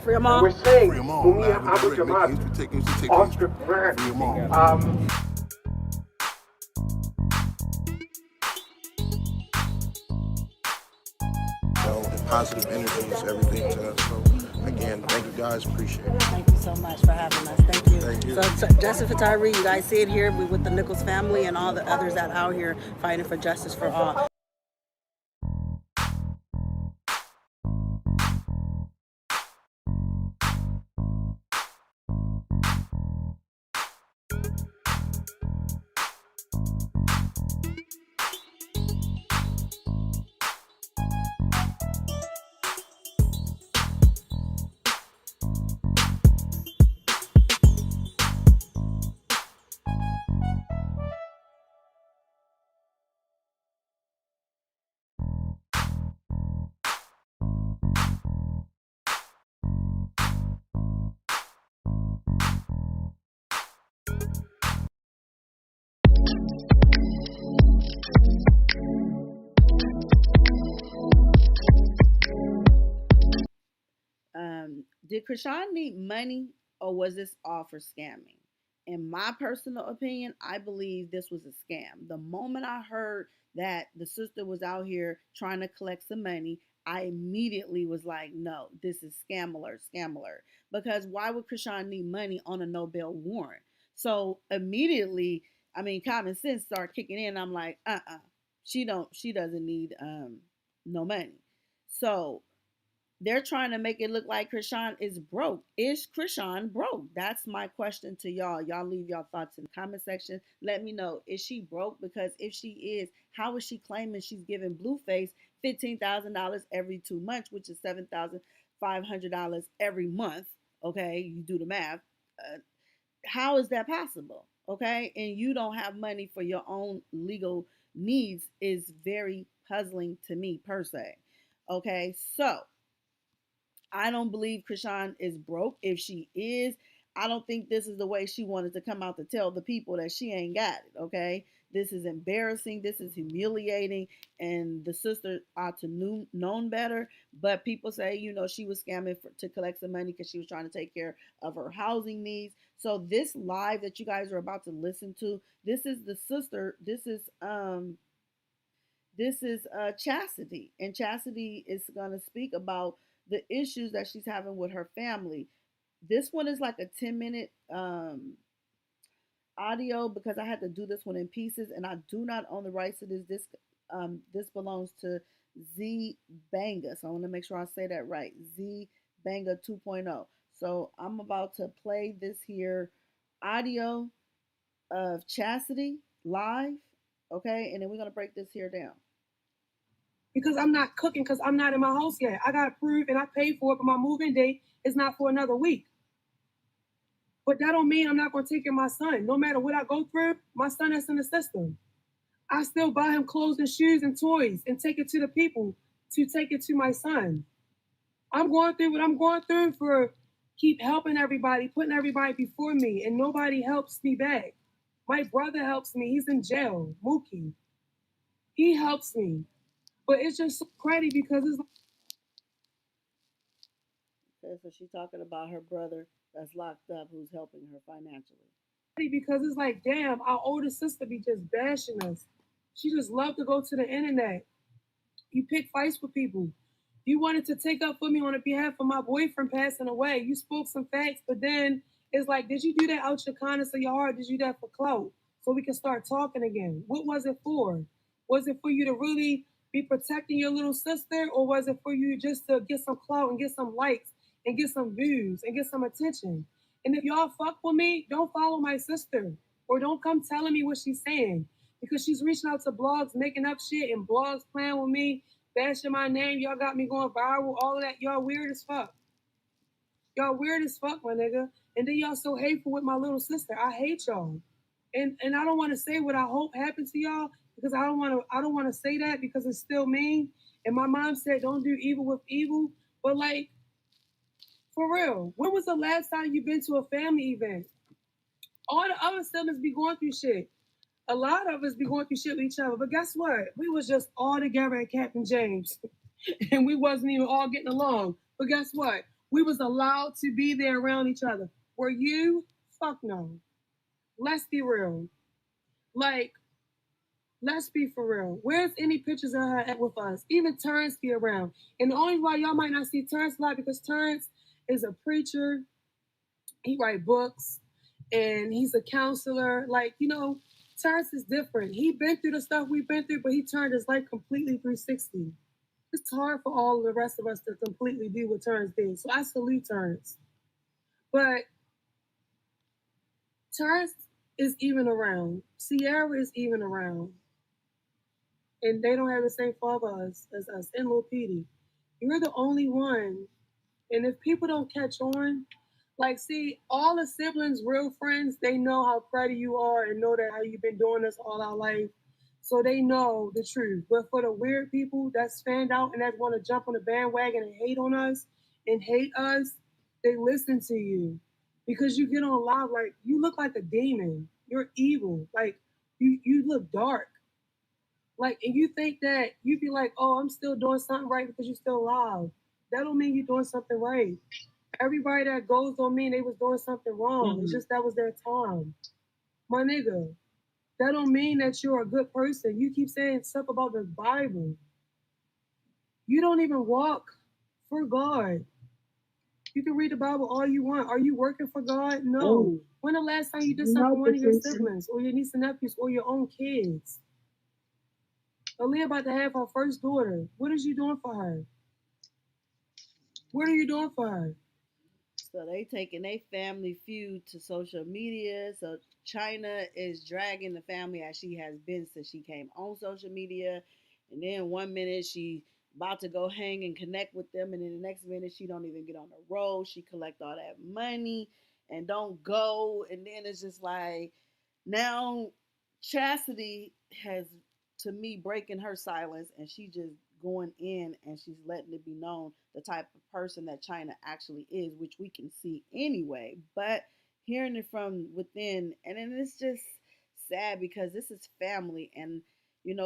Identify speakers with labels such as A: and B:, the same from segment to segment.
A: Free them all.
B: We're saying,
C: Free 'em all.
B: Mumia
C: Live
B: Abu
C: and direct.
B: Jamaat,
C: Make use, take use, take
B: Oscar
C: use.
B: Grant,
C: Free 'em all. And positive energy is everything to us. So again, thank you guys. Appreciate it.
A: Thank you so much for having us. Thank you.
C: Thank you.
A: So Justice for Tyree, you guys see it here. We with the Nichols family and all the others that are out here fighting for justice for all. Did Krishan need money or was this all for scamming? In my personal opinion, I believe this was a scam. The moment I heard that the sister was out here trying to collect some money, I immediately was like, no, this is scam alert, scam alert. Because why would Krishan need money on a no bail warrant? So immediately, I mean, common sense started kicking in. I'm like, she doesn't need no money. So they're trying to make it look like Krishan is broke. Is Krishan broke? That's my question to y'all. Y'all leave y'all thoughts in the comment section. Let me know. Is she broke? Because if she is, how is she claiming she's giving Blueface $15,000 every 2 months, which is $7,500 every month? Okay, you do the math. How is that possible? Okay, and you don't have money for your own legal needs is very puzzling to me per se. Okay, so I don't believe Krishan is broke. If she is, I don't think this is the way she wanted to come out to tell the people that she ain't got it. Okay, this is embarrassing. This is humiliating, and the sister ought to known better. But people say, she was scamming to collect some money because she was trying to take care of her housing needs. So this live that you guys are about to listen to, this is the sister. This is Chastity, and Chastity is going to speak about the issues that she's having with her family. This one is like a 10-minute audio because I had to do this one in pieces, and I do not own the rights to this. This belongs to Z Banga, so I want to make sure I say that right. Z Banga 2.0. So I'm about to play this here audio of Chastity live, okay, and then we're gonna break this here down
D: because I'm not cooking because I'm not in my house yet. I got approved and I paid for it, but my moving date is not for another week. But that don't mean I'm not going to take care of my son. No matter what I go through, my son is in the system. I still buy him clothes and shoes and toys and take it to the people to take it to my son. I'm going through what I'm going through for keep helping everybody, putting everybody before me, and nobody helps me back. My brother helps me. He's in jail, Mookie. He helps me. But it's just so crazy because it's like,
A: okay, so she's talking about her brother that's locked up who's helping her financially.
D: Because it's like, damn, our older sister be just bashing us. She just loved to go to the internet. You pick fights with people. You wanted to take up for me on behalf of my boyfriend passing away. You spoke some facts, but then it's like, did you do that out your kindness of your heart? Did you do that for clout? So we can start talking again. What was it for? Was it for you to really be protecting your little sister, or was it for you just to get some clout and get some likes and get some views and get some attention? And if y'all fuck with me, don't follow my sister or don't come telling me what she's saying because she's reaching out to blogs, making up shit, and blogs playing with me, bashing my name. Y'all got me going viral, all of that. Y'all weird as fuck. Y'all weird as fuck, my nigga. And then y'all so hateful with my little sister. I hate y'all. And I don't want to say what I hope happens to y'all because I don't want to say that because it's still mean. And my mom said don't do evil with evil. But like, for real, when was the last time you been to a family event? All the other siblings be going through shit. A lot of us be going through shit with each other. But guess what? We was just all together at Captain James. And we wasn't even all getting along. But guess what? We was allowed to be there around each other. Were you? Fuck no. Let's be real. Like, let's be for real. Where's any pictures of her at with us? Even Terrence be around. And the only why y'all might not see Terrence a lot because Terrence is a preacher. He write books and he's a counselor. Like, Terrence is different. He been through the stuff we've been through, but he turned his life completely 360. It's hard for all of the rest of us to completely do what Terrence did. So I salute Terrence. But Terrence is even around. Sierra is even around. And they don't have the same father as us and Lil Petey. You're the only one. And if people don't catch on, like, see, all the siblings, real friends, they know how cruddy you are and know that how you've been doing this all our life. So they know the truth. But for the weird people that's fanned out and that want to jump on the bandwagon and hate on us and hate us, they listen to you. Because you get on live, like, you look like a demon. You're evil. Like, you look dark. Like, and you think that you be like, oh, I'm still doing something right because you're still alive. That don't mean you're doing something right. Everybody that goes don't mean they was doing something wrong. It's just that was their time. My nigga, that don't mean that you're a good person. You keep saying stuff about the Bible. You don't even walk for God. You can read the Bible all you want. Are you working for God? No. When the last time you did something for one of your siblings or your niece and nephews or your own kids? Aaliyah about to have her first daughter. What is you doing for her? What are you doing for her?
A: So they taking their family feud to social media. So China is dragging the family as she has been since she came on social media. And then one minute she about to go hang and connect with them, and then the next minute she don't even get on the road. She collect all that money and don't go. And then it's just like now Chastity has, to me, breaking her silence, and she just going in and she's letting it be known the type of person that China actually is, which we can see anyway. But hearing it from within, and then it's just sad because this is family, and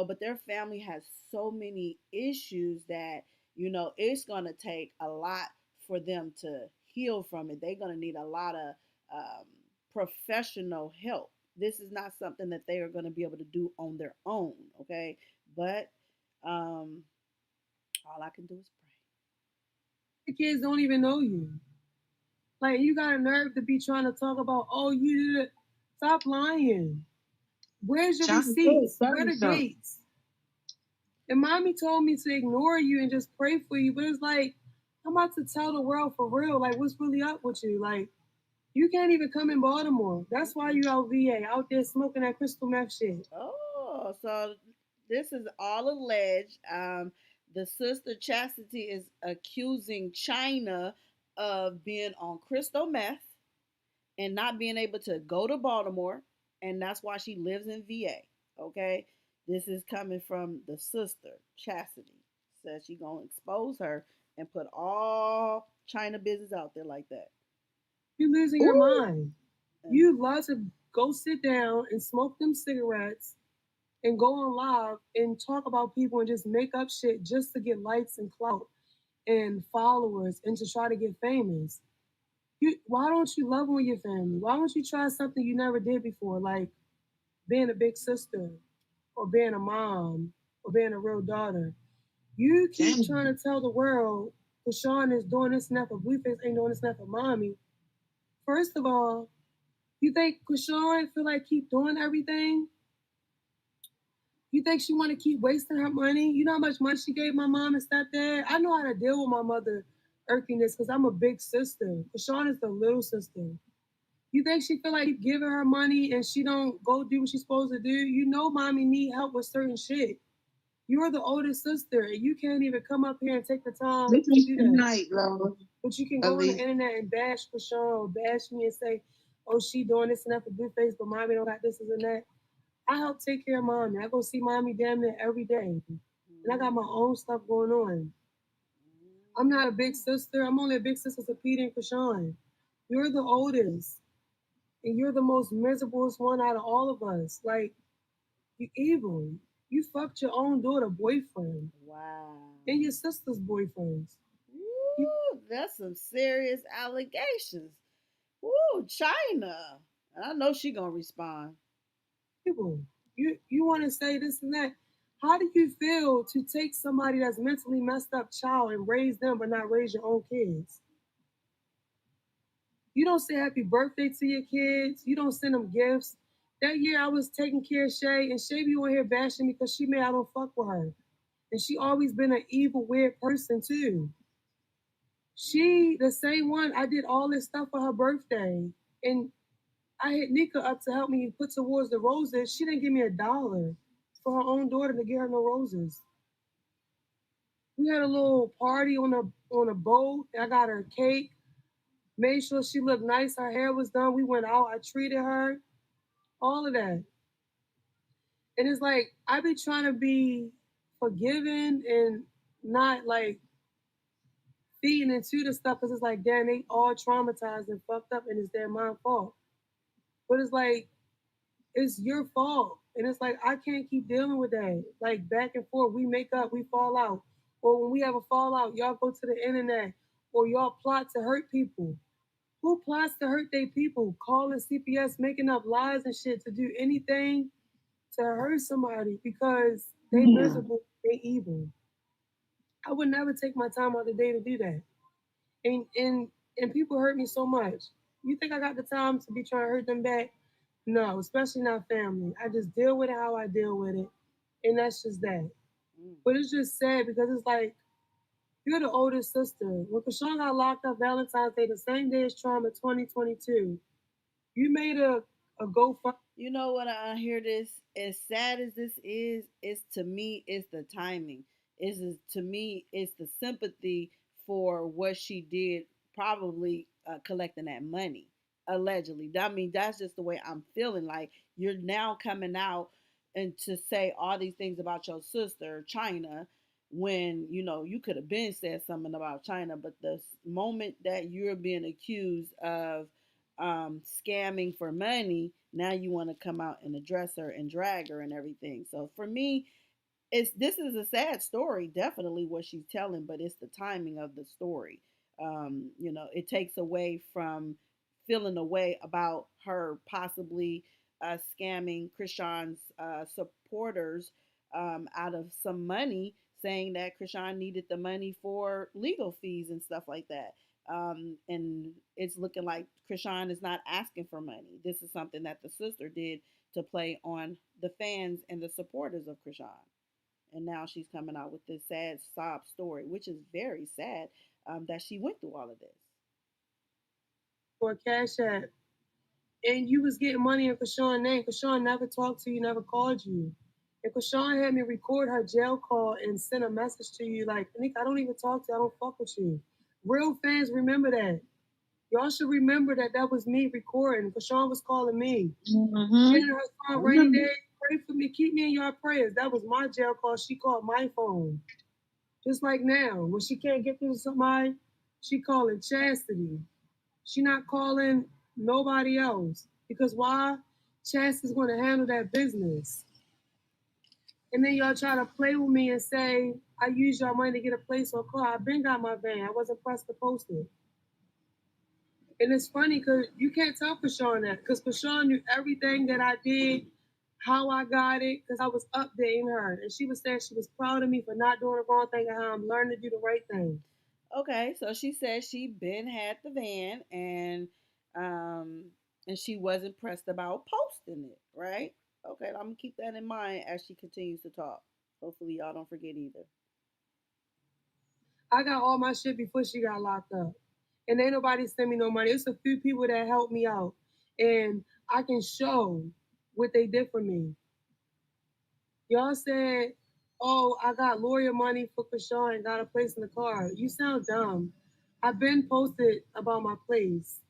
A: but their family has so many issues that it's gonna take a lot for them to heal from it. They're gonna need a lot of um, professional help. This is not something that they are going to be able to do on their own, okay? But all I can do is pray.
D: The kids don't even know you. Like, you got a nerve to be trying to talk about, oh, you did it. Stop lying. Where's your receipts? Where are the dates? And mommy told me to ignore you and just pray for you. But it's like, I'm about to tell the world for real, like, what's really up with you? Like, you can't even come in Baltimore. That's why you out VA, out there smoking that crystal meth shit.
A: Oh, so this is all alleged. The sister Chastity is accusing China of being on crystal meth and not being able to go to Baltimore, and that's why she lives in VA. Okay, this is coming from the sister Chastity. Says she gonna expose her and put all China business out there like that.
D: You're losing your mind. You love to go sit down and smoke them cigarettes and go on live and talk about people and just make up shit just to get likes and clout and followers and to try to get famous. Why don't you love on your family? Why don't you try something you never did before, like being a big sister or being a mom or being a real daughter? You keep trying to tell the world Kashawn is doing this and that, but Blueface ain't doing this and that for mommy. First of all, you think Kashawn feel like keep doing everything? You think she want to keep wasting her money? You know how much money she gave my mom and stepdad? I know how to deal with my mother irkiness because I'm a big sister. Kashawn is the little sister. You think she feel like keep giving her money and she don't go do what she's supposed to do? You know mommy need help with certain shit. You're the oldest sister and you can't even come up here and take the time to do that. Night, Lord. But you can go on the internet and bash Kashawn or bash me and say, oh, she doing this and that for Blueface, but mommy don't got this and that. I help take care of mommy. I go see mommy damn near every day. And I got my own stuff going on. I'm not a big sister. I'm only a big sister to Peter and Kashawn. You're the oldest. And you're the most miserablest one out of all of us. Like, you evil. You fucked your own daughter boyfriend.
A: Wow.
D: And your sister's boyfriends.
A: Woo, That's some serious allegations. Woo, China. I know she gonna respond.
D: People, you want to say this and that. How do you feel to take somebody that's mentally messed up child and raise them but not raise your own kids? You don't say happy birthday to your kids. You don't send them gifts. That year I was taking care of Shay, and Shay be on here bashing me because she made I don't fuck with her. And she always been an evil, weird person too. She the same one. I did all this stuff for her birthday, and I hit Nika up to help me put towards the roses. She didn't give me $1 for her own daughter to get her no roses. We had a little party on a boat. I got her cake, made sure she looked nice. Her hair was done. We went out. I treated her. All of that. And it's like I be trying to be forgiving and not like feeding into the stuff because it's like, damn, they all traumatized and fucked up and it's their mind fault. But it's like, it's your fault. And it's like, I can't keep dealing with that. Like, back and forth, we make up, we fall out. Or when we have a fallout, y'all go to the internet or y'all plot to hurt people. Who plots to hurt their people? Calling CPS, making up lies and shit to do anything to hurt somebody because they miserable, they evil. I would never take my time out of the day to do that. And people hurt me so much. You think I got the time to be trying to hurt them back? No, especially not family. I just deal with it how I deal with it, and that's just that.
A: Mm.
D: But it's just sad because it's like you're the oldest sister. When Kashawn got locked up Valentine's Day, the same day as Trauma 2022, you made a GoFundMe.
A: You know what? I hear this. As sad as this is, it's to me, it's the timing. To me, it's the sympathy for what she did, probably collecting that money allegedly. I mean, that's just the way I'm feeling. Like you're now coming out and to say all these things about your sister China when you could have been said something about China, but the moment that you're being accused of scamming for money, now you want to come out and address her and drag her and everything. So for me, this is a sad story, definitely what she's telling, but it's the timing of the story. It takes away from feeling a way about her possibly scamming Krishan's supporters out of some money, saying that Krishan needed the money for legal fees and stuff like that. And it's looking like Krishan is not asking for money. This is something that the sister did to play on the fans and the supporters of Krishan. And now she's coming out with this sad sob story, which is very sad that she went through all of this.
D: For Cashapp, and you was getting money in Kashawn's name. Kashawn never talked to you, never called you. And Kashawn had me record her jail call and send a message to you like, Nick, I don't even talk to you. I don't fuck with you. Real fans remember that. Y'all should remember that that was me recording. Kashawn was calling me. Getting her song Rainy Day, pray for me, keep me in your prayers. That was my jail call. She called my phone. Just like now, when she can't get through to somebody, she calling Chastity. She not calling nobody else. Because why? Chastity's going to handle that business. And then y'all try to play with me and say, I used your money to get a place or car. I been got my van. I wasn't pressed to post it. And it's funny because you can't tell Kashawn that. Because Kashawn knew everything that I did, how I got it, because I was updating her. And she was saying she was proud of me for not doing the wrong thing and how I'm learning to do the right thing.
A: Okay, so she said she been had the van um and she wasn't pressed about posting it, right? Okay, I'm gonna keep that in mind as she continues to talk. Hopefully y'all don't forget either.
D: I got all my shit before she got locked up. And ain't nobody send me no money. It's a few people that helped me out. And I can show what they did for me. Y'all said, oh, I got lawyer money for Kashawn and got a place in the car. You sound dumb. I've been posted about my place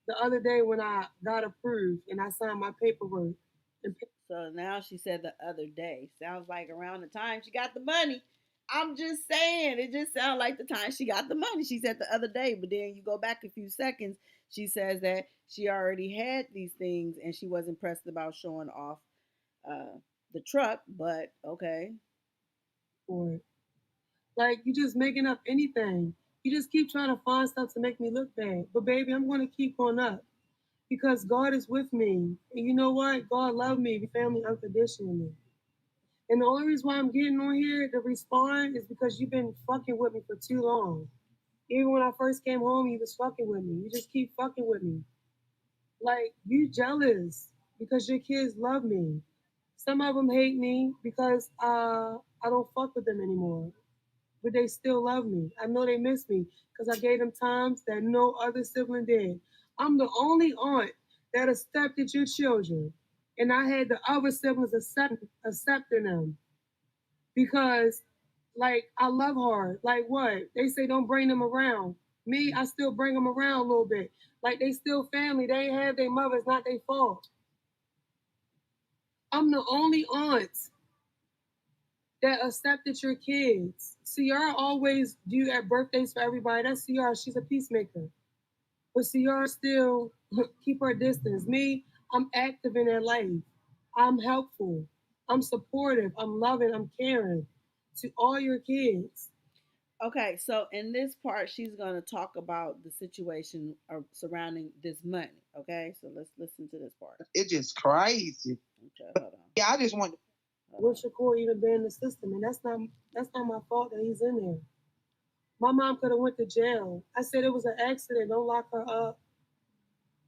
D: the other day when I got approved and I signed my paperwork.
A: So now she said the other day. Sounds like around the time she got the money. I'm just saying, it just sounds like the time she got the money. She said the other day, but then you go back a few seconds, she says that she already had these things and she wasn't pressed about showing off uh, the truck, but okay.
D: For it. Like, you just making up anything. You just keep trying to find stuff to make me look bad. But baby, I'm going to keep going up because God is with me. And you know what? God loved me, family unconditionally. And the only reason why I'm getting on here to respond is because you've been fucking with me for too long. Even when I first came home, you was fucking with me. You just keep fucking with me. Like, you jealous because your kids love me. Some of them hate me because I don't fuck with them anymore. But they still love me. I know they miss me because I gave them times that no other sibling did. I'm the only aunt that accepted your children. And I had the other siblings accepting them because, like, I love hard. Like, what? They say don't bring them around. Me, I still bring them around a little bit. Like, they still family. They ain't have their mother. It's not their fault. I'm the only aunt that accepted your kids. Ciara always do at birthdays for everybody. That's Ciara. She's a peacemaker. But Ciara still keep her distance. Me, I'm active in their life. I'm helpful. I'm supportive. I'm loving. I'm caring to all your kids.
A: Okay, so in this part, she's going to talk about the situation surrounding this money. Okay, so let's listen to this part.
B: It's just crazy.
A: Okay,
B: But
A: hold on.
B: yeah, I just want.
D: Will Shakur even be in the system? And that's not my fault that he's in there. My mom could have went to jail. I said it was an accident. Don't lock her up.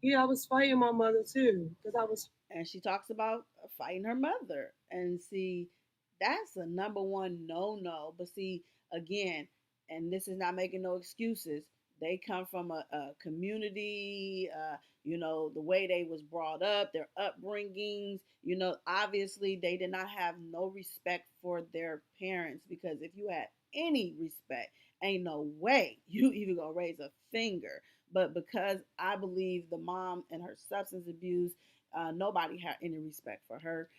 D: Yeah, I was fighting my mother too because I was.
A: And she talks about fighting her mother. And see, that's a number one no no. But see, again, and this is not making no excuses. They come from a community, the way they was brought up, their upbringings. Obviously they did not have no respect for their parents because if you had any respect, ain't no way you even gonna raise a finger. But because I believe the mom and her substance abuse, nobody had any respect for her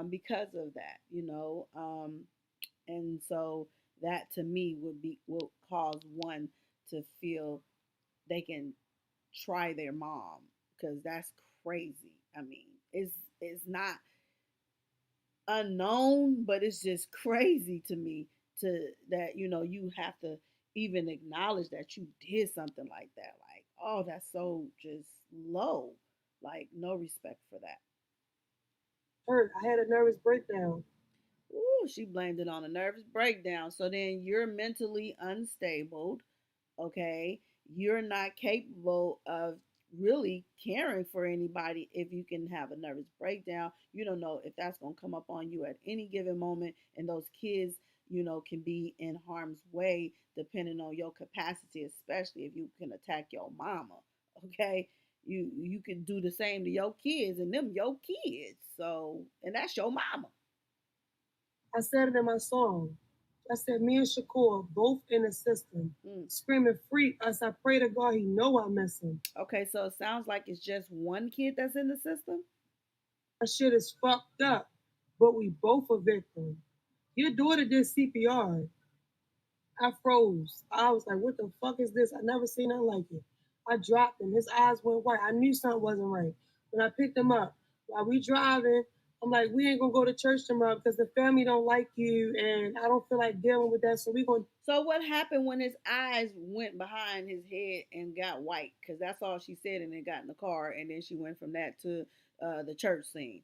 A: because of that, and so that to me will cause one to feel they can try their mom because that's crazy. I mean, it's not unknown, but it's just crazy to me to that you have to even acknowledge that you did something like that. Like, oh, that's so just low. Like, no respect for that.
D: Hurt. I had a nervous breakdown.
A: Ooh, she blamed it on a nervous breakdown. So then you're mentally unstable, okay? You're not capable of really caring for anybody if you can have a nervous breakdown. You don't know if that's going to come up on you at any given moment. And those kids, can be in harm's way depending on your capacity, especially if you can attack your mama, okay? You can do the same to your kids and them your kids. So, and that's your mama.
D: I said it in my song. I said me and Shakur both in the system,
A: Mm.
D: screaming free us. I pray to God he know I miss him.
A: Okay, so it sounds like it's just one kid that's in the system.
D: That shit is fucked up, but we both a victim. Your daughter did CPR. I froze. I was like, what the fuck is this? I never seen nothing like it. I dropped him. His eyes went white. I knew something wasn't right. When I picked him up, while we driving, I'm like, we ain't gonna go to church tomorrow because the family don't like you and I don't feel like dealing with that. So we gonna.
A: So what happened when his eyes went behind his head and got white? Because that's all she said, and then got in the car, and then she went from that to the church scene.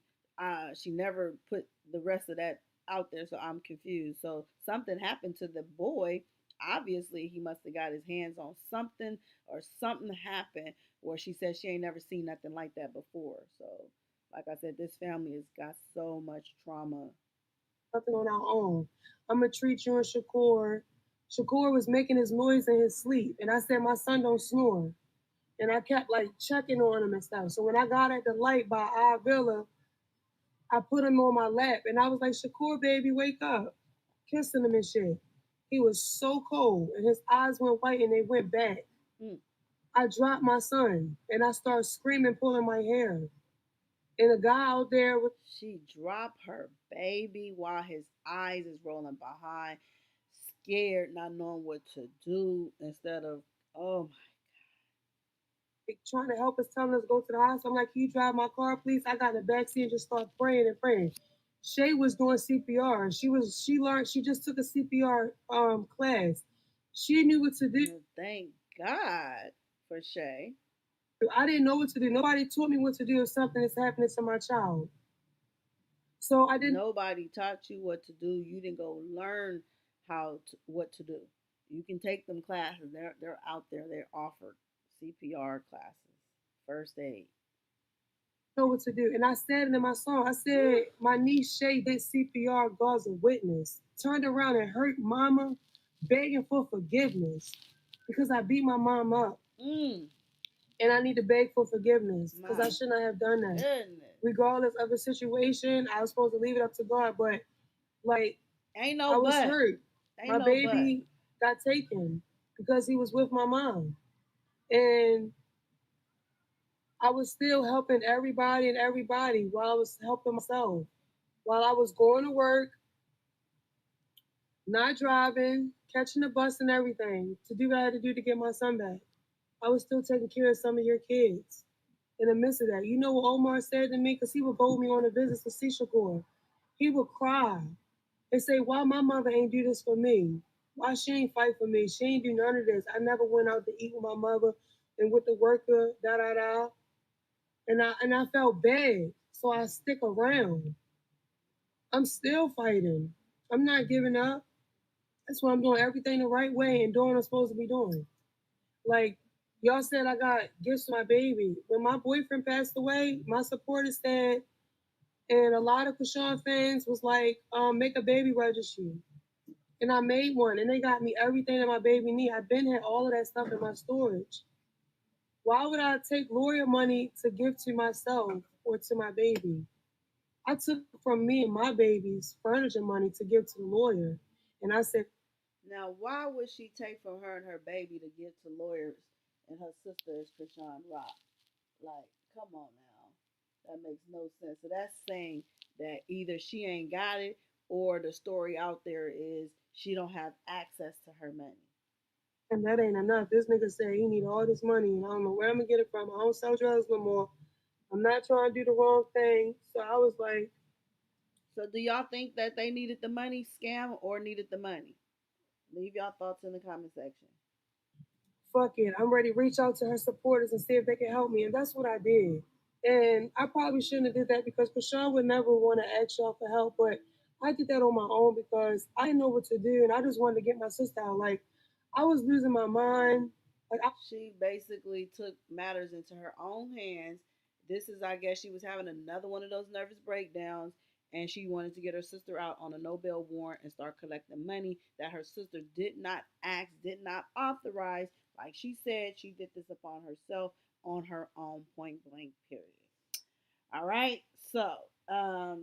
A: She never put the rest of that out there, so I'm confused. So something happened to the boy. Obviously, he must have got his hands on something, or something happened where she said she ain't never seen nothing like that before. So, like I said, this family has got so much trauma.
D: Nothing on our own. I'm gonna treat you and Shakur. Shakur was making his noise in his sleep, and I said my son don't snore, and I kept like checking on him and stuff. So when I got at the light by our villa, I put him on my lap, and I was like, Shakur, baby, wake up, kissing him and shit. He was so cold, and his eyes went white, and they went back.
A: Mm.
D: I dropped my son, and I started screaming, pulling my hair. And a guy out there with.
A: She dropped her baby while his eyes is rolling behind, scared, not knowing what to do. Instead of, oh
D: Trying to help us, telling us to go to the house. I'm like, can you drive my car, please? I got in the back seat and just start praying and praying. Shay was doing CPR. She just took a CPR class. She knew what to do.
A: Well, thank God for Shay.
D: I didn't know what to do. Nobody taught me what to do if something is happening to my child. So I didn't.
A: Nobody taught you what to do. You didn't go learn what to do. You can take them classes. They're out there. They're offered CPR classes, first aid.
D: Know what to do. And I said it in my song. I said my niece Shay did CPR, God's a witness. Turned around and hurt mama, begging for forgiveness because I beat my mom up.
A: Mm.
D: And I need to beg for forgiveness because I should not have done that.
A: Goodness.
D: Regardless of the situation, I was supposed to leave it up to God, but like
A: Ain't no
D: I was
A: but.
D: hurt.
A: Ain't
D: My
A: no
D: baby got taken because he was with my mom. And I was still helping everybody while I was helping myself. While I was going to work, not driving, catching the bus and everything to do what I had to do to get my son back. I was still taking care of some of your kids in the midst of that. You know what Omar said to me? Because he would go with me on a visit to Seashore. He would cry and say, why my mother ain't do this for me? Why she ain't fight for me? She ain't do none of this. I never went out to eat with my mother and with the worker, da da da. And I felt bad. So I stick around. I'm still fighting. I'm not giving up. That's why I'm doing everything the right way and doing what I'm supposed to be doing. Like y'all said, I got gifts for my baby. When my boyfriend passed away, my supporters said, and a lot of Kashawn fans was like, make a baby registry. And I made one, and they got me everything that my baby need. I've been had all of that stuff in my storage. Why would I take lawyer money to give to myself or to my baby? I took from me and my baby's furniture money to give to the lawyer. And I said,
A: Now, why would she take from her and her baby to give to lawyers and her sister is Chriseanrock? Like, come on now. That makes no sense. So that's saying that either she ain't got it or the story out there is she don't have access to her money.
D: and that ain't enough. This nigga said he need all this money, and I don't know where I'm gonna get it from. I don't sell drugs no more. I'm not trying to do the wrong thing. So I was like,
A: So do y'all think that they needed the money scam or needed the money? Leave y'all thoughts in the comment section.
D: fuck it. I'm ready to reach out to her supporters and see if they can help me. And that's what I did. And I probably shouldn't have did that because Krishan would never want to ask y'all for help, but I did that on my own because I didn't know what to do and I just wanted to get my sister out. Like I was losing my mind.
A: She basically took matters into her own hands. This is, I guess, she was having another one of those nervous breakdowns, and she wanted to get her sister out on a no bail warrant and start collecting money that her sister did not ask, did not authorize. Like she said, she did this upon herself on her own, point blank, period. All right, so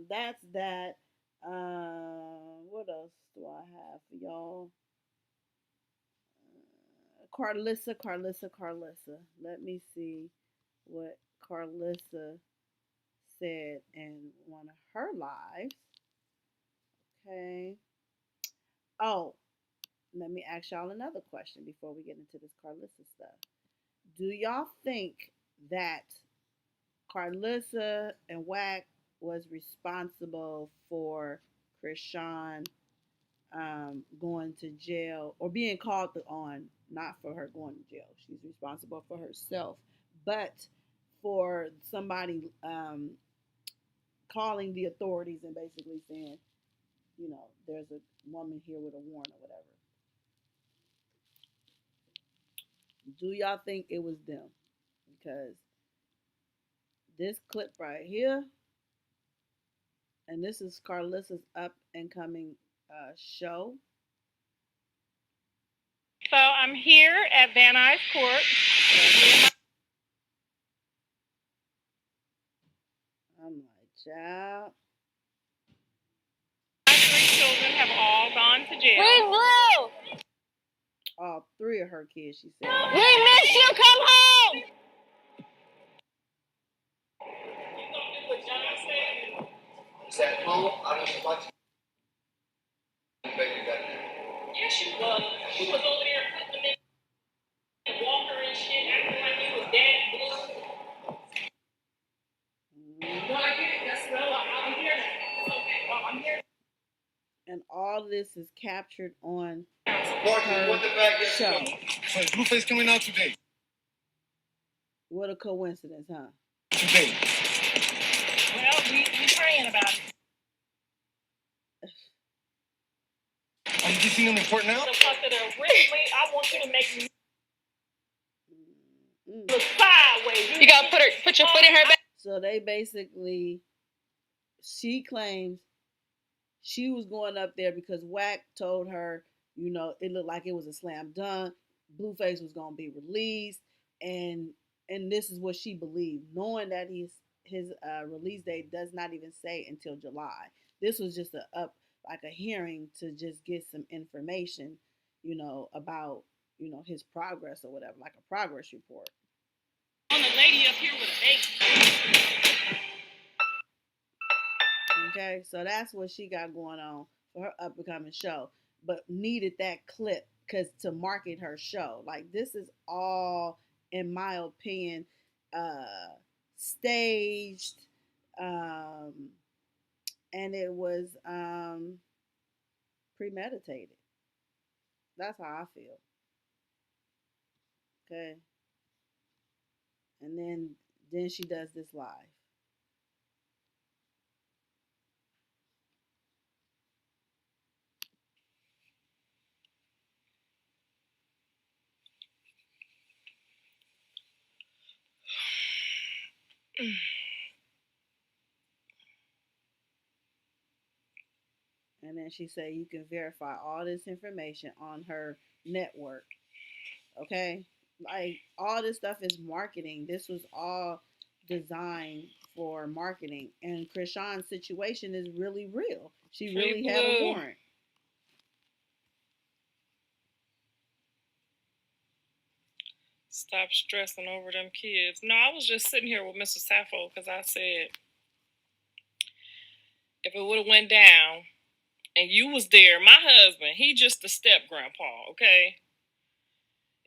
A: that's that. What else do I have for y'all? Carlissa. Let me see what Carlissa said in one of her lives. Okay. Oh, let me ask y'all another question before we get into this Carlissa stuff. Do y'all think that Carlissa and Wack was responsible for Krishan going to jail or being called on, not for her going to jail. She's responsible for herself, but for somebody calling the authorities and basically saying, there's a woman here with a warrant or whatever. Do y'all think it was them? Because this clip right here, and this is Carlissa's up and coming show.
B: So I'm here at Van Nuys Court.
A: I'm like, child.
B: My three children have all gone to jail. Read blue!
A: All three of her kids, she said.
B: We miss you, come home!
E: Is at home? I don't watch baby back there.
B: Yes, she was. She was over there putting them in the walker and shit, acting like he was daddy blue. No, I get it. That's no, I'm here now. It's okay. I'm here.
A: And all this is captured on
E: Martin, what the bag
A: show.
E: So is Blueface coming out today?
A: What a coincidence, huh?
E: Today.
B: Well, we praying about it.
E: Are you getting him in court now?
B: Because originally, I want you to make me
A: Mm.
B: look sideways. You gotta put your foot in her back.
A: So they basically, she claims she was going up there because Wack told her, you know, it looked like it was a slam dunk. Blueface was gonna be released, and this is what she believed, knowing that his release date does not even say until July. This was just a hearing to just get some information, you know, about, you know, his progress or whatever, like a progress report.
B: On the lady up here with a baby.
A: Okay, so that's what she got going on for her up and coming show, but needed that clip because to market her show. Like this is all, in my opinion, staged, um, and it was premeditated. That's how I feel. Okay, and then she does this live. And then she said you can verify all this information on her network. Okay, like all this stuff is marketing. This was all designed for marketing, and Chrisean's situation is really real. She really had a warrant.
B: Stop stressing over them kids. No, I was just sitting here with Mr. Sappho because I said if it would have went down and you was there, my husband, he just a step grandpa, okay?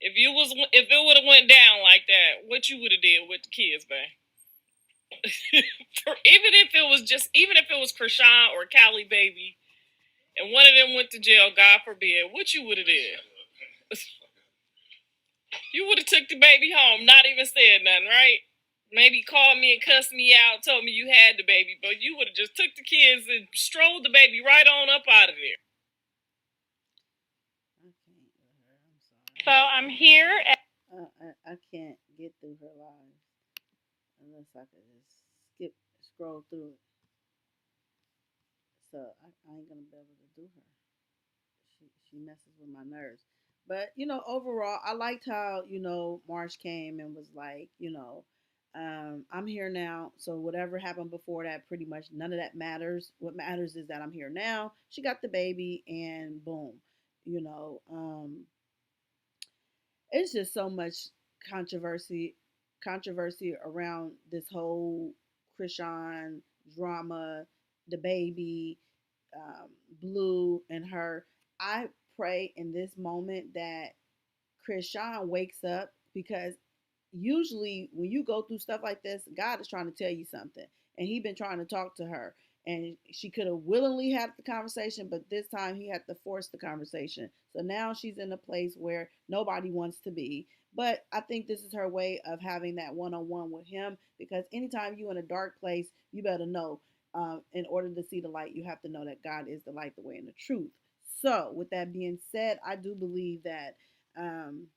B: If it would have went down like that, what you would have did with the kids, babe? even if it was Chrisean or Callie baby, and one of them went to jail, God forbid, what you would have did? You would have took the baby home, not even said nothing, right? Maybe called me and cussed me out, told me you had the baby, but you would have just took the kids and strolled the baby right on up out of there. So I'm here.
A: I can't get through her lives unless I could just scroll through it. So I ain't gonna be able to do her. She messes with my nerves. But you know, overall, I liked how, you know, Marsh came and was like, you know, I'm here now. So whatever happened before that, pretty much none of that matters. What matters is that I'm here now. She got the baby, and boom, you know, it's just so much controversy controversy around this whole Chrisean drama, the baby, Blue and her. I pray in this moment that Chrisean wakes up, because usually when you go through stuff like this, God is trying to tell you something, and He been trying to talk to her, and she could have willingly had the conversation, but this time He had to force the conversation. So now she's in a place where nobody wants to be. But I think this is her way of having that one-on-one with Him, because anytime you in a dark place, you better know, in order to see the light, you have to know that God is the light, the way, and the truth. So with that being said, I do believe that um,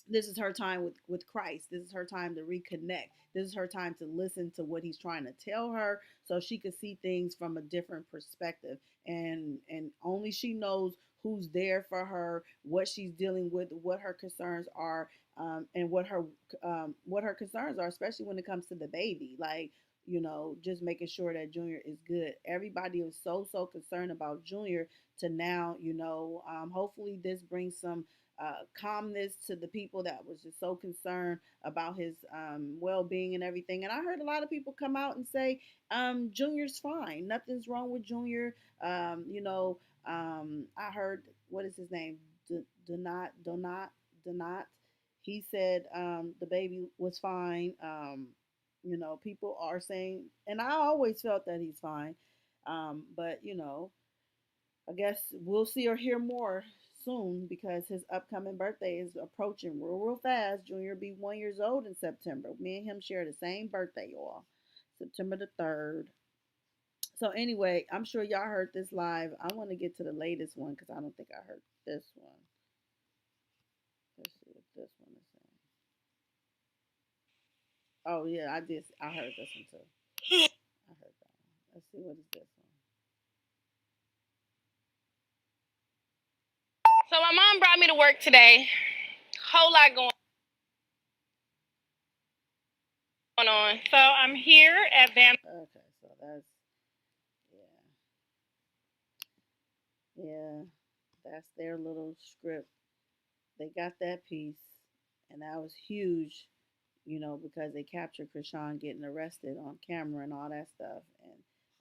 A: this is her time with Christ. This is her time to reconnect. This is her time to listen to what He's trying to tell her, so she could see things from a different perspective. And only she knows who's there for her, what she's dealing with, what her concerns are, and what her concerns are, especially when it comes to the baby. Like, you know, just making sure that Junior is good. Everybody was so concerned about Junior, to now, you know, hopefully this brings some calmness to the people that was just so concerned about his well-being and everything. And I heard a lot of people come out and say, Junior's fine, nothing's wrong with Junior. You know, I heard, what is his name, Donat. He said the baby was fine. You know, people are saying, and I always felt that he's fine. But you know, I guess we'll see or hear more soon because his upcoming birthday is approaching real fast. Junior will be 1 year old in September. Me and him share the same birthday, y'all. September the 3rd. So anyway, I'm sure y'all heard this live. I want to get to the latest one because I don't think I heard this one. Let's see what this one is saying. Oh yeah, I did. I heard this one too. I heard that one. Let's see what is this one.
B: So my mom brought me to work today. Whole lot going on. So I'm here at Van.
A: Okay, so that's yeah, that's their little script. They got that piece, and that was huge, because they captured Krishan getting arrested on camera and all that stuff,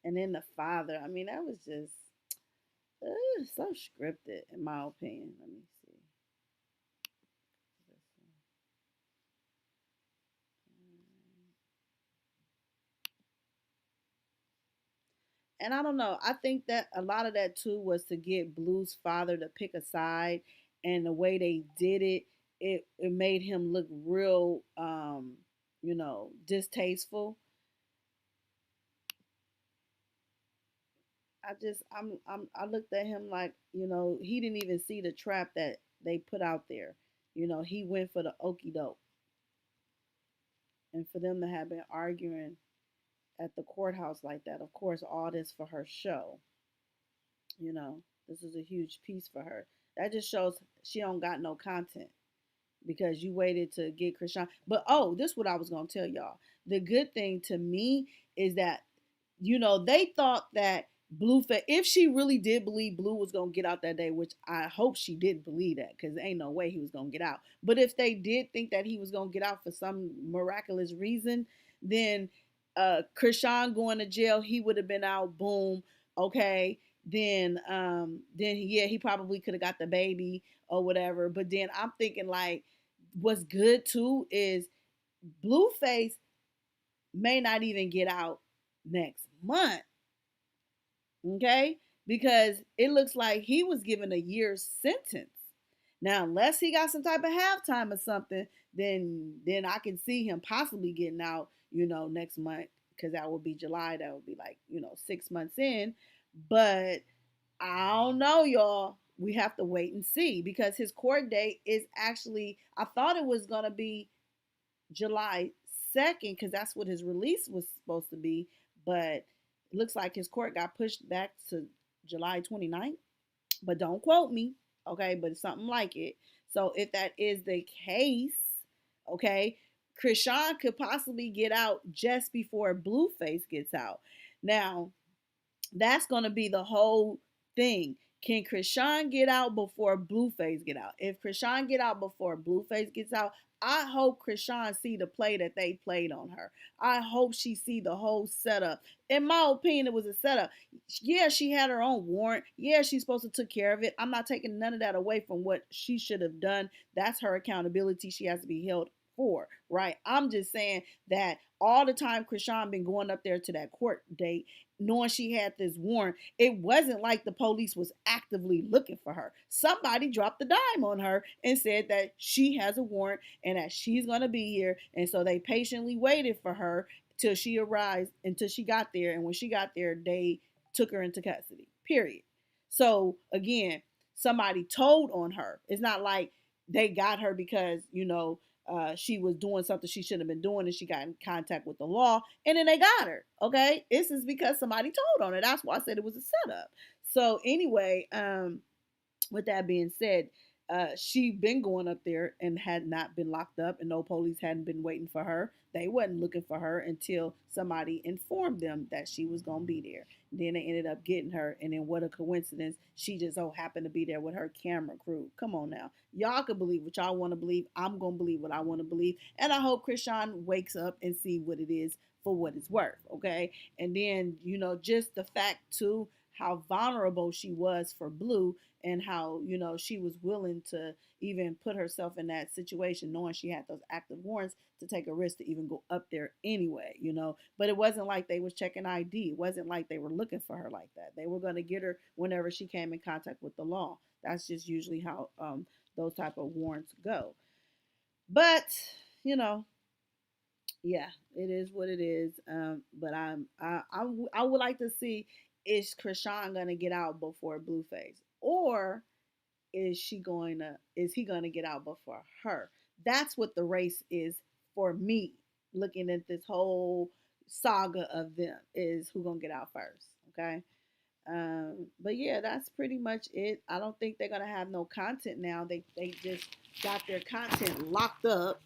A: and then the father. I mean, that was just so scripted, in my opinion. Let me see. And I don't know. I think that a lot of that too was to get Blue's father to pick a side, and the way they did it, it made him look real, distasteful. I looked at him like, he didn't even see the trap that they put out there. He went for the okey doke, and for them to have been arguing at the courthouse like that, of course, all this for her show. This is a huge piece for her. That just shows she don't got no content because you waited to get Krishan. But oh, this is what I was gonna tell y'all. The good thing to me is that they thought that Blueface, if she really did believe Blue was gonna get out that day, which I hope she didn't believe that, because ain't no way he was gonna get out. But if they did think that he was gonna get out for some miraculous reason, then Krishan going to jail, he would have been out. Boom. Okay. Then yeah, he probably could have got the baby or whatever. But then I'm thinking like, what's good too is Blueface may not even get out next month. Okay? Because it looks like he was given a year's sentence. Now, unless he got some type of halftime or something, then I can see him possibly getting out, next month, because that would be July. That would be like, 6 months in. But I don't know, y'all. We have to wait and see because his court date is actually, I thought it was going to be July 2nd because that's what his release was supposed to be. But it looks like his court got pushed back to July 29th. But don't quote me, okay? But it's something like it. So if that is the case, okay, Krishan could possibly get out just before Blueface gets out. Now, that's going to be the whole thing. Can Krishan get out before Blueface get out? If Krishan get out before Blueface gets out, I hope Krishan see the play that they played on her. I hope she see the whole setup. In my opinion, it was a setup. Yeah, she had her own warrant. Yeah, she's supposed to take care of it. I'm not taking none of that away from what she should have done. That's her accountability. She has to be held for, right? I'm just saying that all the time Krishan been going up there to that court date, knowing she had this warrant, it wasn't like the police was actively looking for her. Somebody dropped the dime on her and said that she has a warrant and that she's going to be here. And so they patiently waited for her till she arrived, until she got there. And when she got there, they took her into custody, period. So again, somebody told on her. It's not like they got her because, she was doing something she shouldn't have been doing and she got in contact with the law and then they got her. Okay. This is because somebody told on her. That's why I said it was a setup. So anyway, with that being said, she been going up there and had not been locked up and no police hadn't been waiting for her. They wasn't looking for her until somebody informed them that she was going to be there. Then they ended up getting her. And then what a coincidence. She just so happened to be there with her camera crew. Come on now. Y'all can believe what y'all want to believe. I'm going to believe what I want to believe. And I hope Krishan wakes up and see what it is for what it's worth. Okay. And then, just the fact too, how vulnerable she was for Blue and how, she was willing to even put herself in that situation knowing she had those active warrants to take a risk to even go up there anyway, But it wasn't like they was checking ID. It wasn't like they were looking for her like that. They were going to get her whenever she came in contact with the law. That's just usually how those type of warrants go. But you know, yeah, it is what it is. But I would like to see, is Chrisean gonna get out before Blueface, or is he gonna get out before her? That's what the race is for me. Looking at this whole saga of them, is who gonna get out first. Okay. But yeah, that's pretty much it. I don't think they're gonna have no content now. They just got their content locked up,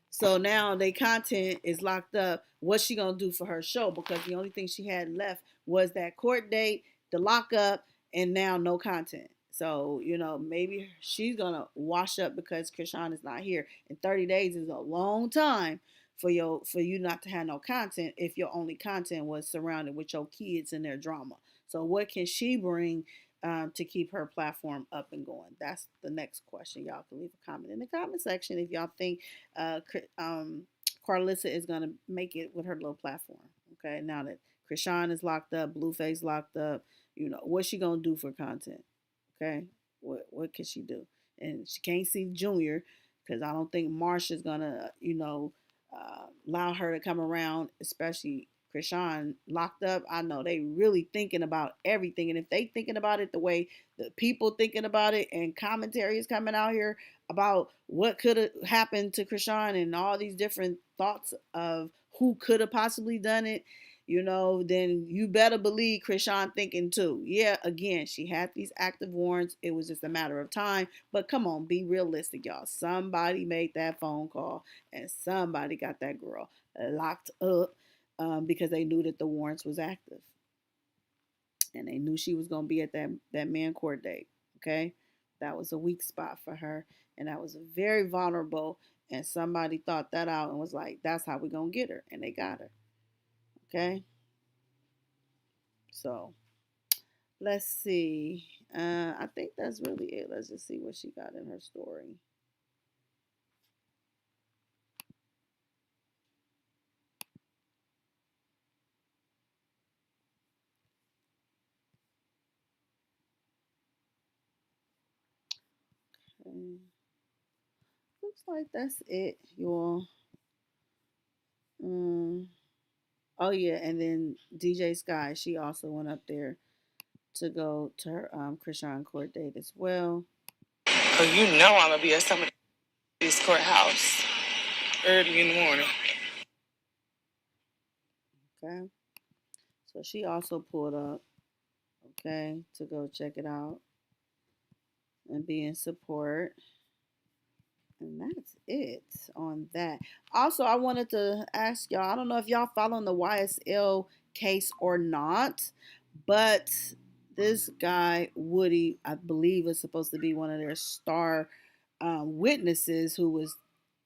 A: so now their content is locked up. What's she gonna do for her show? Because the only thing she had left was that court date, the lockup, and now no content. So maybe she's gonna wash up because Chrisean is not here. And 30 days is a long time for you not to have no content if your only content was surrounded with your kids and their drama. So what can she bring to keep her platform up and going? That's the next question. Y'all can leave a comment in the comment section if y'all think uh, Carlissa is gonna make it with her little platform. Okay, now that Chrisean is locked up, Blueface locked up, what's she gonna do for content? Okay, what can she do? And she can't see Junior because I don't think Marsha's gonna allow her to come around, especially Chrisean locked up. I know they really thinking about everything, and if they thinking about it the way the people thinking about it, and commentary is coming out here about what could have happened to Chrisean and all these different thoughts of who could have possibly done it, then you better believe Chrisean thinking too. Yeah, again, she had these active warrants. It was just a matter of time. But come on, be realistic, y'all. Somebody made that phone call and somebody got that girl locked up because they knew that the warrants was active. And they knew she was going to be at that man court date. Okay? That was a weak spot for her. And that was very vulnerable. And somebody thought that out and was like, that's how we're going to get her. And they got her. Okay? So, let's see. I think that's really it. Let's just see what she got in her story. Okay. Looks like that's it, y'all. Oh yeah, and then DJ Sky, she also went up there to go to her Chrisean court date as well.
F: Oh, you know I'm gonna be at somebody's courthouse early in the morning.
A: Okay. So she also pulled up, okay, to go check it out and be in support. And that's it on that. Also, I wanted to ask y'all, I don't know if y'all following the YSL case or not, but this guy, Woody, I believe is supposed to be one of their star witnesses who was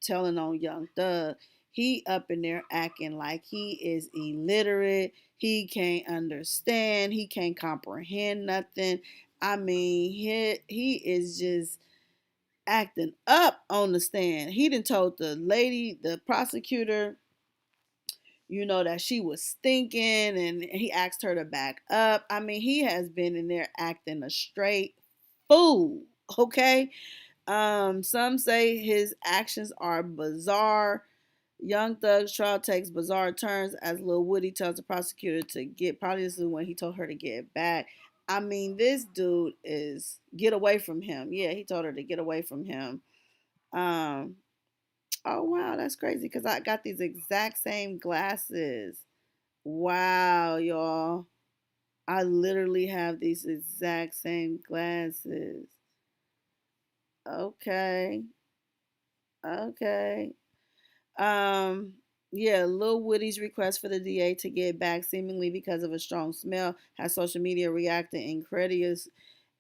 A: telling on Young Thug. He up in there acting like he is illiterate. He can't understand. He can't comprehend nothing. I mean, he is just acting up on the stand. He done told the lady, the prosecutor, that she was stinking, and he asked her to back up. I mean, he has been in there acting a straight fool. Okay. Some say his actions are bizarre. Young Thug's trial takes bizarre turns as Lil Woody tells the prosecutor to get, probably this is when he told her to get back. I mean, this dude is get away from him. Yeah, he told her to get away from him. Um, oh wow, that's crazy because I got these exact same glasses. Wow, y'all. I literally have these exact same glasses. Okay. Okay. Um, yeah, Lil Woody's request for the DA to get back, seemingly because of a strong smell, has social media reacting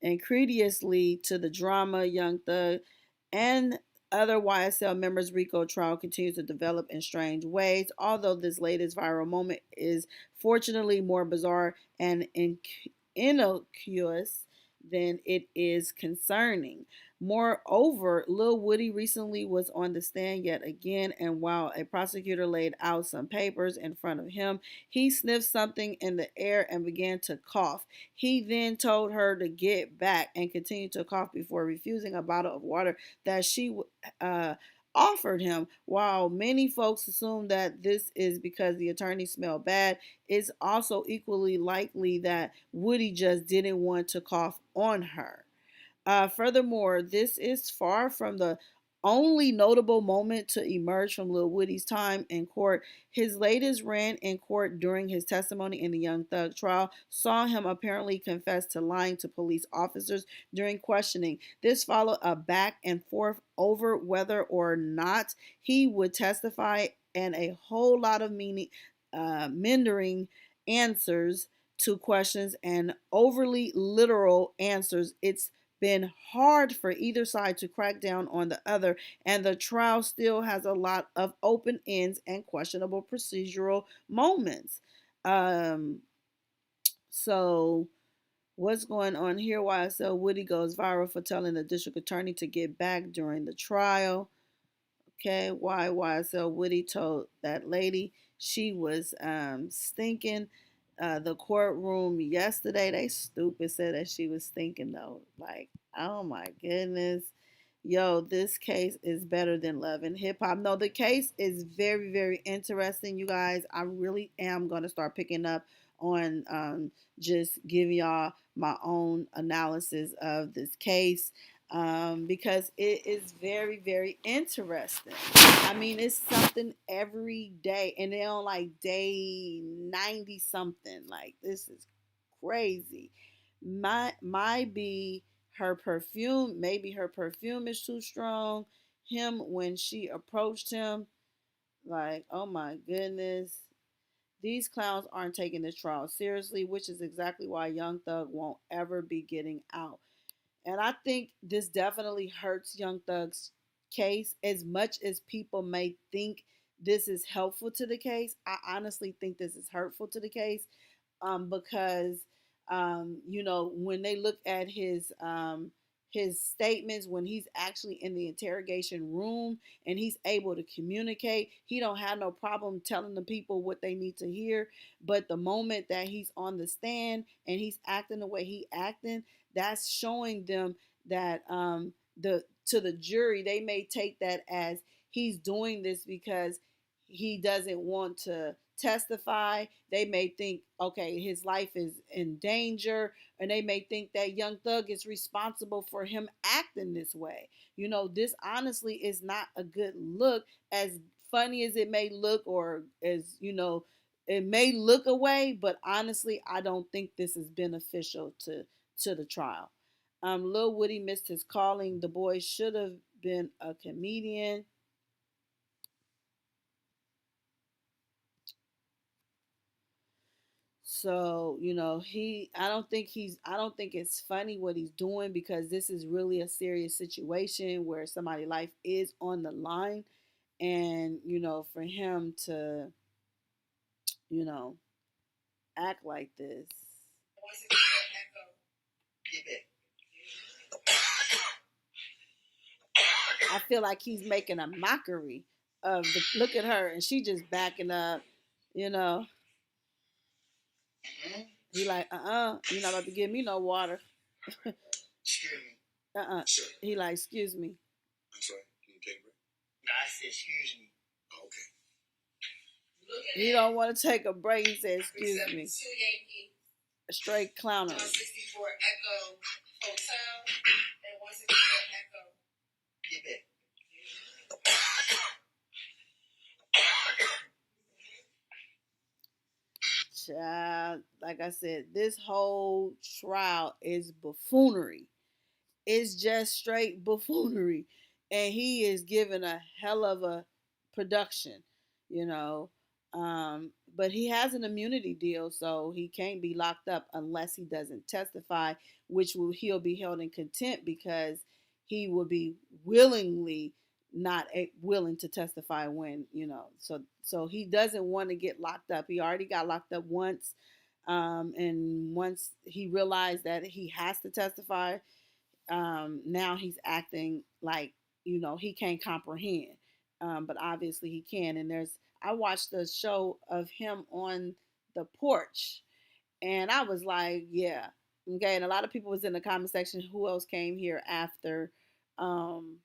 A: incredulously to the drama. Young Thug and other YSL members' RICO trial continues to develop in strange ways. Although this latest viral moment is fortunately more bizarre and innocuous, then it is concerning. Moreover, Lil Woody recently was on the stand yet again, and while a prosecutor laid out some papers in front of him, he sniffed something in the air and began to cough. He then told her to get back and continued to cough before refusing a bottle of water that she uh, offered him. While many folks assume that this is because the attorney smelled bad, it's also equally likely that Woody just didn't want to cough on her. Furthermore, this is far from the only notable moment to emerge from Lil Woody's time in court. His latest rant in court during his testimony in the Young Thug trial saw him apparently confess to lying to police officers during questioning. This followed a back and forth over whether or not he would testify and a whole lot of meandering answers to questions and overly literal answers. It's been hard for either side to crack down on the other, and the trial still has a lot of open ends and questionable procedural moments. Um, so what's going on here? YSL Woody goes viral for telling the district attorney to get back during the trial. Okay, why YSL Woody told that lady she was stinking. The courtroom yesterday, they stupid said that she was stinking though. Like, oh my goodness. Yo, this case is better than Love and Hip Hop. No, the case is very, very interesting, you guys. I really am going to start picking up on just giving y'all my own analysis of this case because it is very, very interesting. I mean, it's something every day, and they're on like day 90 something. Like, this is crazy. Might be her perfume. Maybe her perfume is too strong. Him, when she approached him, like, oh my goodness. These clowns aren't taking this trial seriously, which is exactly why Young Thug won't ever be getting out. And I think this definitely hurts Young Thug's case as much as people may think this is helpful to the case. I honestly think this is hurtful to the case because when they look at his statements when he's actually in the interrogation room and he's able to communicate, he don't have no problem telling the people what they need to hear. But the moment that he's on the stand and he's acting the way he acting, that's showing them that the to the jury they may take that as he's doing this because he doesn't want to testify. They may think, okay, his life is in danger, and they may think that Young Thug is responsible for him acting this way. This honestly is not a good look, as funny as it may look, or as, it may look away, but honestly, I don't think this is beneficial to the trial. Lil Woody missed his calling. The boy should have been a comedian. So, I don't think it's funny what he's doing because this is really a serious situation where somebody's life is on the line. And, for him to, you know, act like this. I feel like he's making a mockery of look at her and she just backing up, you know. He like, you're not about to give me no water.
E: Excuse me. Sir.
A: He like, excuse me.
E: I'm sorry. Can you take a break? No, I said excuse me. Oh, okay.
A: He don't want to take a break. He said, excuse me. A straight clowner.
E: 164 Echo Hotel and 164 Echo. Get back.
A: Child, like I said, this whole trial is buffoonery. It's just straight buffoonery. And he is given a hell of a production, you know. But he has an immunity deal, so he can't be locked up unless he doesn't testify, he'll be held in contempt because he will be willingly not willing to testify when, so he doesn't want to get locked up. He already got locked up once. And once he realized that he has to testify, now he's acting like, he can't comprehend. But obviously he can. And I watched the show of him on the porch, and I was like, yeah, okay. And a lot of people was in the comment section. Who else came here um,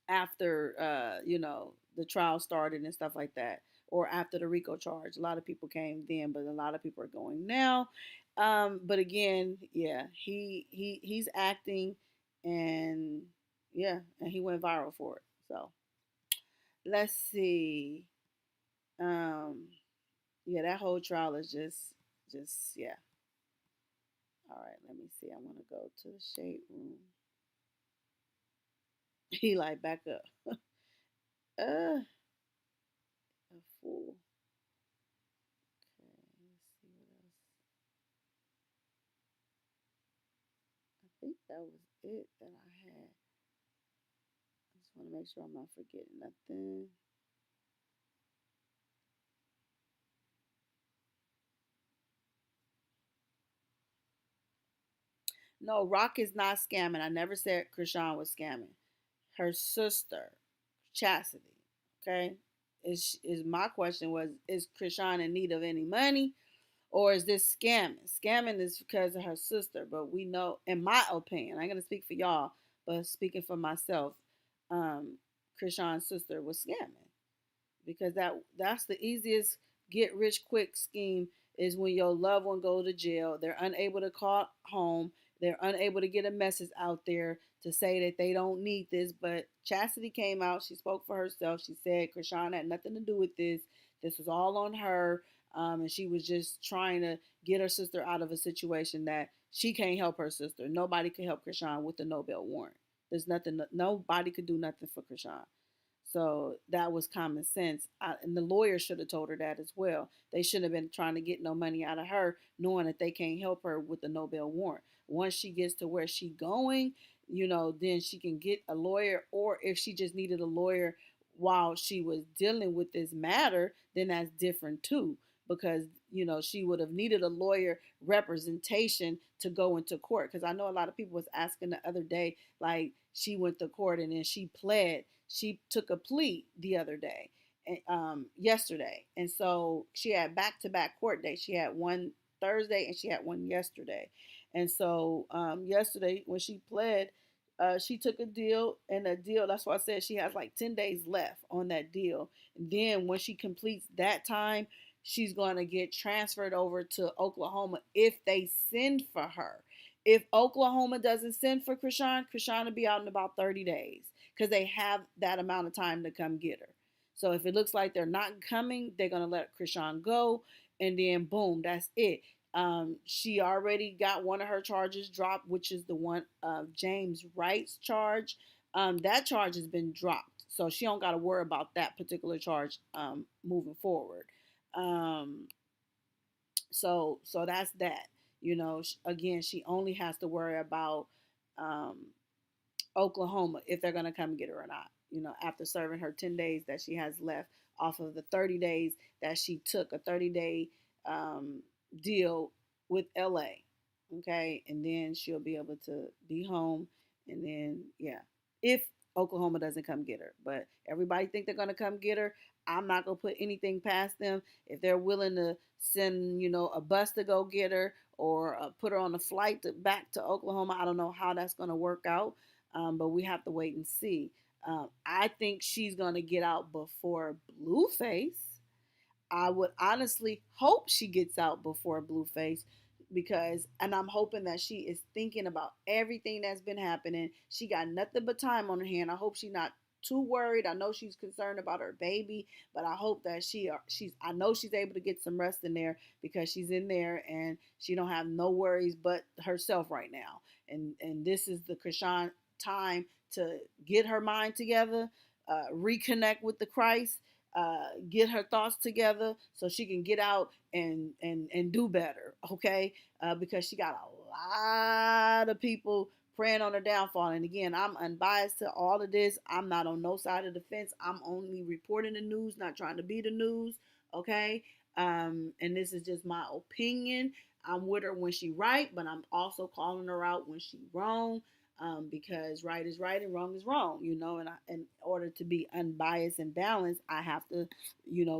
A: after the trial started and stuff like that, or after the RICO charge? A lot of people came then, but a lot of people are going now. But again, yeah, he's acting, and yeah, and he went viral for it. So let's see. Um, yeah, that whole trial is just yeah. All right, let me see. I want to go to the shade room. He like back up. A fool. Okay, let's see what else. I think that was it that I had. I just want to make sure I'm not forgetting nothing. No, Rock is not scamming. I never said Krishan was scamming. Her sister, Chastity. Okay, is my question was, is Krishan in need of any money? Or is this scamming? Scamming is because of her sister, but we know, in my opinion, I'm gonna speak for y'all, but speaking for myself, Krishan's sister was scamming, because that's the easiest get rich quick scheme, is when your loved one go to jail, they're unable to call home, they're unable to get a message out there to say that they don't need this. But Chastity came out, she spoke for herself, she said Krishan had nothing to do with this was all on her, and she was just trying to get her sister out of a situation that she can't help her sister. Nobody could help Krishan with the no bail warrant. There's nothing, nobody could do nothing for Krishan. So that was common sense. And the lawyer should have told her that as well. They shouldn't have been trying to get no money out of her, knowing that they can't help her with the no bail warrant. Once she gets to where she going, then she can get a lawyer. Or if she just needed a lawyer while she was dealing with this matter, then that's different too. Because, she would have needed a lawyer representation to go into court. Because I know a lot of people was asking the other day, like, she went to court and then she took a plea the other day, yesterday. And so she had back-to-back court dates. She had one Thursday and she had one yesterday. And so yesterday when she pled, she took a deal, and a deal, that's why I said she has like 10 days left on that deal. And then when she completes that time, she's going to get transferred over to Oklahoma if they send for her. If Oklahoma doesn't send for Krishan will be out in about 30 days, because they have that amount of time to come get her. So if it looks like they're not coming, they're going to let Krishan go, and then boom, that's it. She already got one of her charges dropped, which is the one of James Wright's charge. That charge has been dropped, so she don't got to worry about that particular charge moving forward. Um, so that's that. Again, she only has to worry about um, Oklahoma, if they're going to come get her or not, after serving her 10 days that she has left off of the 30 days that she took, a 30-day deal with LA. Okay. And then she'll be able to be home. And then, yeah, if Oklahoma doesn't come get her. But everybody think they're going to come get her. I'm not going to put anything past them. If they're willing to send, a bus to go get her, or put her on a flight back to Oklahoma, I don't know how that's going to work out. But we have to wait and see. I think she's going to get out before Blueface. I would honestly hope she gets out before Blueface, because, and I'm hoping that she is thinking about everything that's been happening. She got nothing but time on her hand. I hope she's not too worried. I know she's concerned about her baby, but I hope that I know she's able to get some rest in there, because she's in there and she don't have no worries but herself right now. And this is the Krishan time to get her mind together, reconnect with the Christ, get her thoughts together so she can get out and do better. Okay, because she got a lot of people praying on her downfall. And again, I'm unbiased to all of this. I'm not on no side of the fence. I'm only reporting the news, not trying to be the news. Okay, And this is just my opinion. I'm with her when she right, but I'm also calling her out when she wrong. Because right is right and wrong is wrong, and in order to be unbiased and balanced, I have to,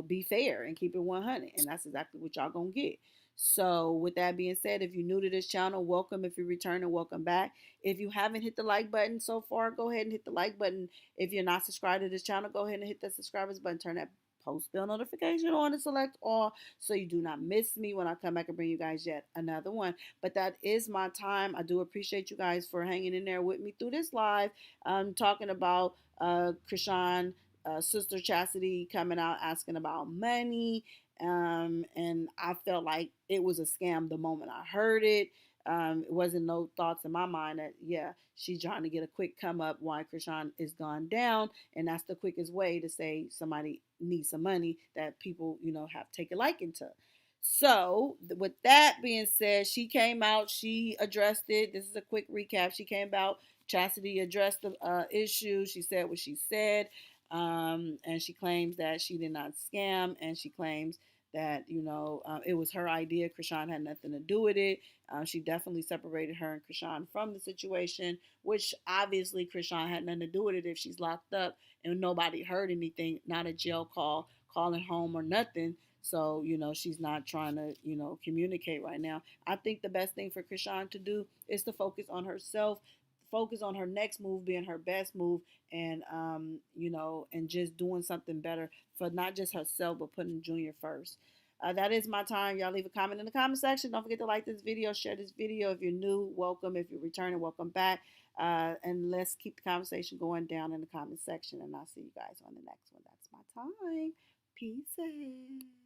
A: be fair and keep it 100. And that's exactly what y'all gonna get. So with that being said, if you're new to this channel, welcome. If you're returning, welcome back. If you haven't hit the like button so far, go ahead and hit the like button. If you're not subscribed to this channel, go ahead and hit the subscribers button. Turn that post bell notification on and select all so you do not miss me when I come back and bring you guys yet another one. But that is my time. I do appreciate you guys for hanging in there with me through this live. I'm talking about Chrisean, Sister Chastity coming out asking about money. And I felt like it was a scam the moment I heard it. It wasn't no thoughts in my mind that, yeah, she's trying to get a quick come up why Chrisean is gone down. And that's the quickest way to say somebody needs some money that people, have taken liking to. So, with that being said, she came out, she addressed it. This is a quick recap. She came out, Chastity addressed the issue. She said what she said. And she claims that she did not scam, and she claims that it was her idea. Chrisean had nothing to do with it. She definitely separated her and Chrisean from the situation, which obviously Chrisean had nothing to do with it if she's locked up and nobody heard anything, not a jail call, calling home or nothing. So, she's not trying to, communicate right now. I think the best thing for Chrisean to do is to focus on herself, focus on her next move being her best move, and and just doing something better for not just herself but putting Junior first. That is my time. Y'all leave a comment in the comment section. Don't forget to like this video, share this video. If you're new, welcome. If you're returning, welcome back. And let's keep the conversation going down in the comment section. And I'll see you guys on the next one. That's my time. Peace.